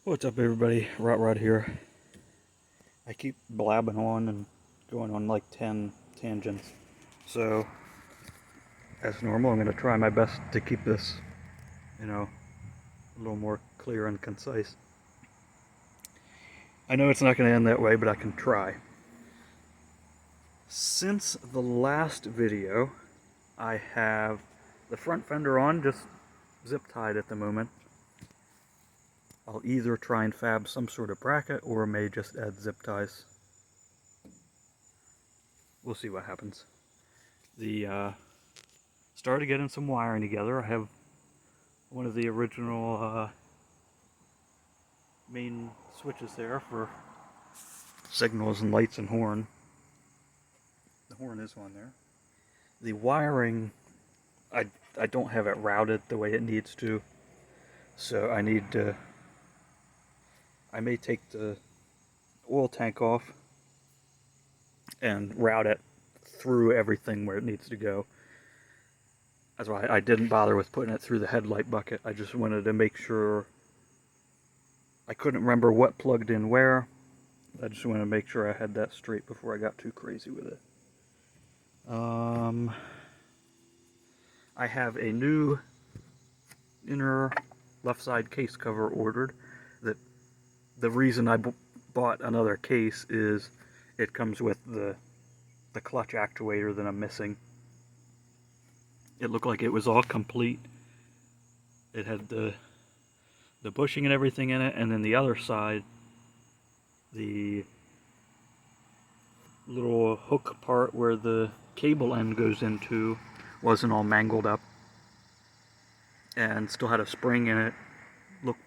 What's up, everybody? Rod here. I keep blabbing on and going on like 10 tangents. So, as normal, I'm going to try my best to keep this, a little more clear and concise. I know it's not going to end that way, but I can try. Since the last video, I have the front fender on, just zip tied at the moment. I'll either try and fab some sort of bracket or may just add zip ties. We'll see what happens. Started getting some wiring together. I have one of the original main switches there for signals and lights and horn. The horn is on there. The wiring, I don't have it routed the way it needs to, so I may take the oil tank off and route it through everything where it needs to go. That's why I didn't bother with putting it through the headlight bucket. I just wanted to make sure. I couldn't remember what plugged in where. I just wanted to make sure I had that straight before I got too crazy with it. I have a new inner left side case cover ordered. That the reason I bought another case is it comes with the clutch actuator that I'm missing. It looked like it was all complete. It had the bushing and everything in it, and then the other side, the little hook part where the cable end goes into wasn't all mangled up and still had a spring in it. Looked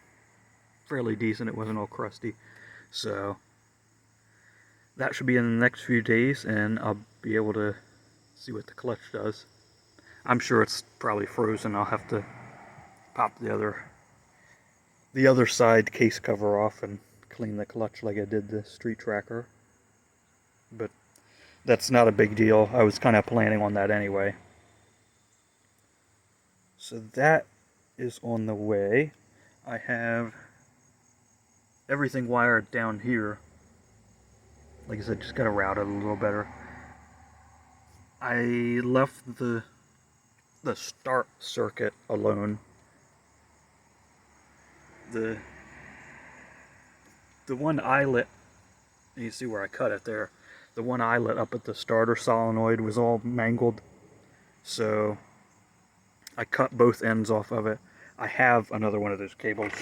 fairly decent. It wasn't all crusty. So that should be in the next few days, and I'll be able to see what the clutch does. I'm sure it's probably frozen. I'll have to pop the other side case cover off and clean the clutch like I did the street tracker. But that's not a big deal. I was kind of planning on that anyway. So that is on the way. I have everything wired down here. Like I said, just gotta route it a little better. I left the start circuit alone. The one eyelet, you see where I cut it there, the one eyelet up at the starter solenoid was all mangled, so I cut both ends off of it. I have another one of those cables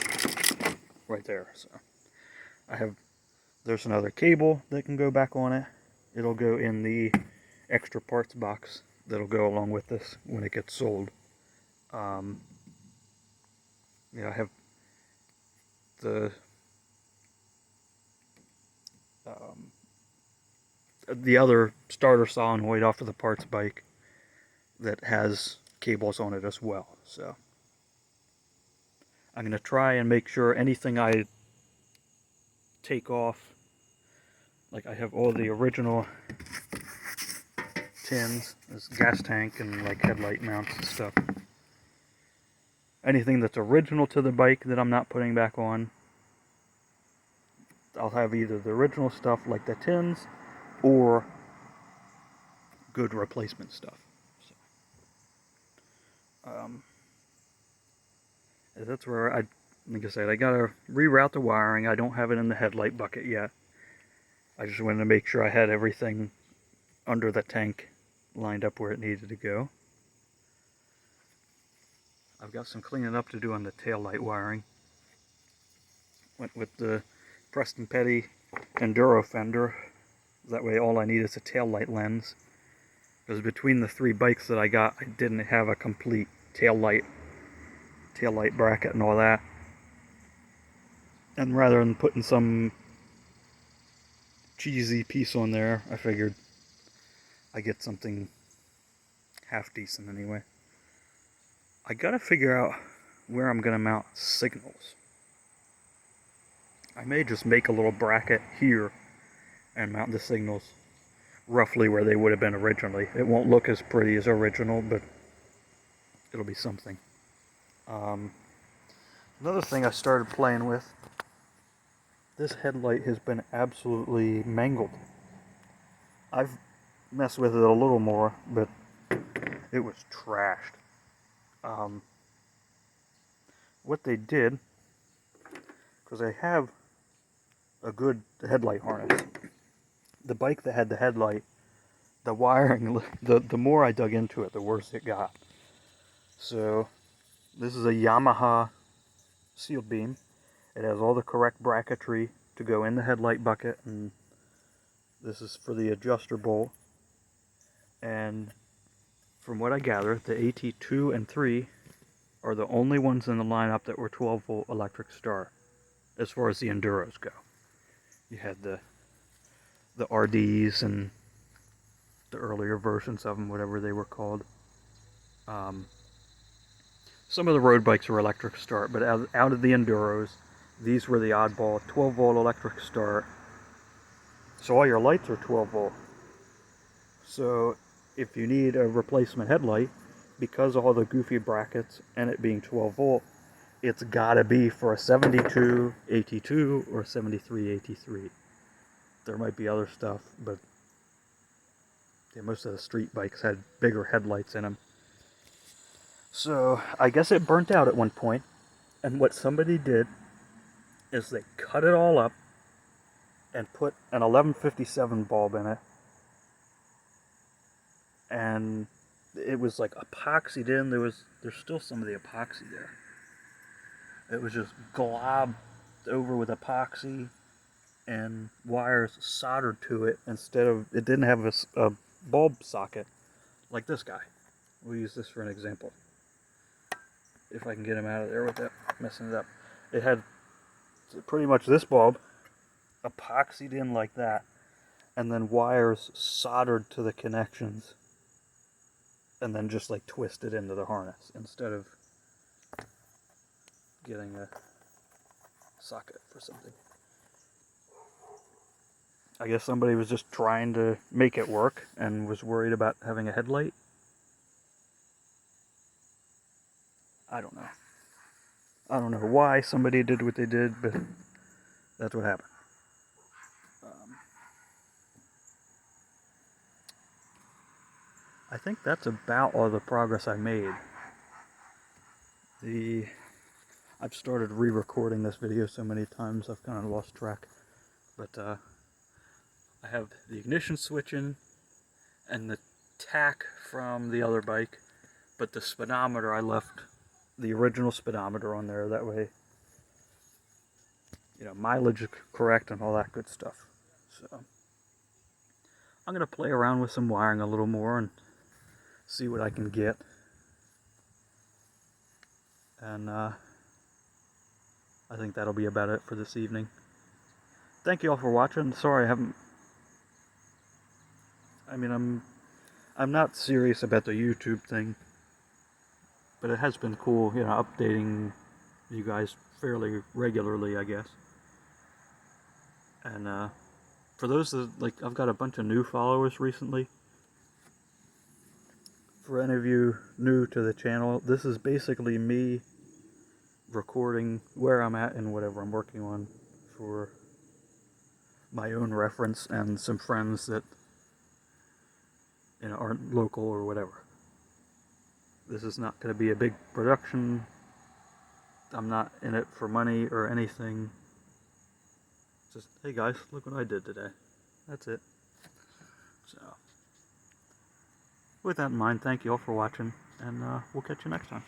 right there, so there's another cable that can go back on it. It'll go in the extra parts box that'll go along with this when it gets sold. I have the other starter solenoid off of the parts bike that has cables on it as well. So I'm going to try and make sure anything I take off, like I have all the original tins, this gas tank and like headlight mounts and stuff. Anything that's original to the bike that I'm not putting back on, I'll have either the original stuff like the tins or good replacement stuff. So, that's where like I said, I gotta reroute the wiring. I don't have it in the headlight bucket yet. I just wanted to make sure I had everything under the tank lined up where it needed to go. I've got some cleaning up to do on the taillight wiring. Went with the Preston Petty Enduro fender. That way all I need is a taillight lens. Because between the three bikes that I got, I didn't have a complete taillight bracket and all that. And rather than putting some cheesy piece on there, I figured I'd get something half decent anyway. I gotta figure out where I'm gonna mount signals. I may just make a little bracket here and mount the signals roughly where they would have been originally. It won't look as pretty as original, but it'll be something. Another thing I started playing with This headlight has been absolutely mangled. I've messed with it a little more, but it was trashed. What they did, because I have a good headlight harness, the bike that had the headlight, the wiring, the more I dug into it, the worse it got. So this is a Yamaha sealed beam. It has all the correct bracketry to go in the headlight bucket, and this is for the adjuster bolt. And from what I gather, the AT2 and 3 are the only ones in the lineup that were 12 volt electric start as far as the enduros go. You had the RDs and the earlier versions of them, whatever they were called. Some of the road bikes were electric start, but out of the enduros, these were the oddball 12 volt electric start. So all your lights are 12 volt. So if you need a replacement headlight, because of all the goofy brackets and it being 12 volt, it's gotta be for a 72 AT2 or 73 AT3. There might be other stuff, but yeah, most of the street bikes had bigger headlights in them. So I guess it burnt out at one point, and what somebody did is they cut it all up and put an 1157 bulb in it, and it was like epoxied in. There's still some of the epoxy there. It was just globbed over with epoxy and wires soldered to it instead of, it didn't have a bulb socket like this guy. We'll use this for an example. If I can get him out of there without messing it up. It had pretty much this bulb epoxied in like that, and then wires soldered to the connections, and then just like twisted into the harness instead of getting a socket for something. I guess somebody was just trying to make it work and was worried about having a headlight. I don't know. I don't know why somebody did what they did, but that's what happened. I think that's about all the progress I made. I've started re-recording this video so many times I've kind of lost track. But I have the ignition switch in and the tack from the other bike, but the speedometer, I left the original speedometer on there. That way, you know, mileage is correct and all that good stuff. So I'm going to play around with some wiring a little more and see what I can get. And I think that'll be about it for this evening. Thank you all for watching. Sorry I'm not serious about the YouTube thing, but it has been cool, you know, updating you guys fairly regularly, I guess. And for those that, like, I've got a bunch of new followers recently. For any of you new to the channel, this is basically me recording where I'm at and whatever I'm working on for my own reference and some friends that, you know, aren't local or whatever. This is not going to be a big production. I'm not in it for money or anything. Just, hey guys, look what I did today. That's it. So, with that in mind, thank you all for watching, and we'll catch you next time.